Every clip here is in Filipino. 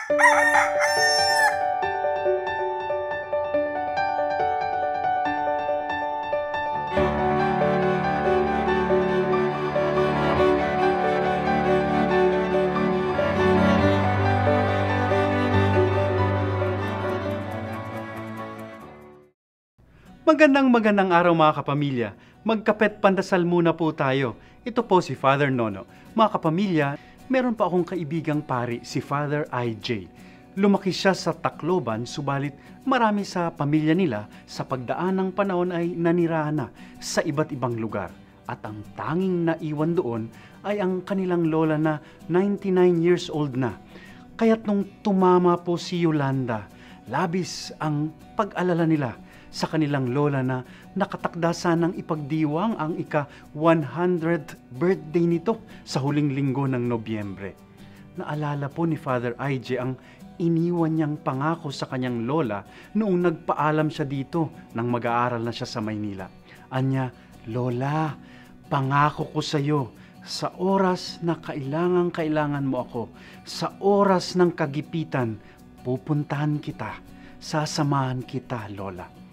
Magandang araw mga kapamilya. Magkapet pandasal muna po tayo. Ito po si Father Nono. Mga kapamilya, meron pa akong kaibigang pari, si Father IJ. Lumaki siya sa Tacloban, subalit marami sa pamilya nila sa pagdaan ng panahon ay nanirahan na sa iba't ibang lugar. At ang tanging naiwan doon ay ang kanilang lola na 99 years old na. Kaya't nung tumama po si Yolanda, labis ang pag-alala nila sa kanilang lola na nakatakda sanang ipagdiwang ang ika-100th birthday nito sa huling linggo ng Nobyembre. Naalala po ni Father IJ ang iniwan niyang pangako sa kanyang lola noong nagpaalam siya dito nang mag-aaral na siya sa Maynila. Anya, "Lola, pangako ko sa iyo, sa oras na kailangan mo ako, sa oras ng kagipitan, pupuntahan kita, sasamahan kita, Lola."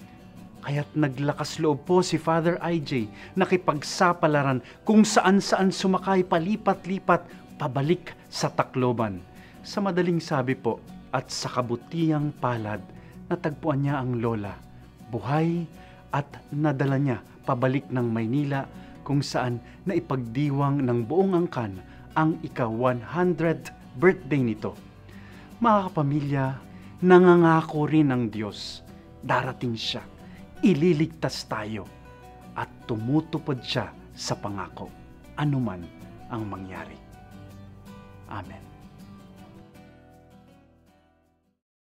Kaya't naglakas loob po si Father IJ, nakipagsapalaran kung saan-saan sumakay palipat-lipat pabalik sa Tacloban. Sa madaling sabi po at sa kabutihang palad, natagpuan niya ang lola, buhay at nadala niya pabalik ng Maynila kung saan naipagdiwang ng buong angkan ang ika-100th birthday nito. Mga kapamilya, nangangako rin ang Diyos, darating siya, ililigtas tayo at tumutupad siya sa pangako, anuman ang mangyari. Amen.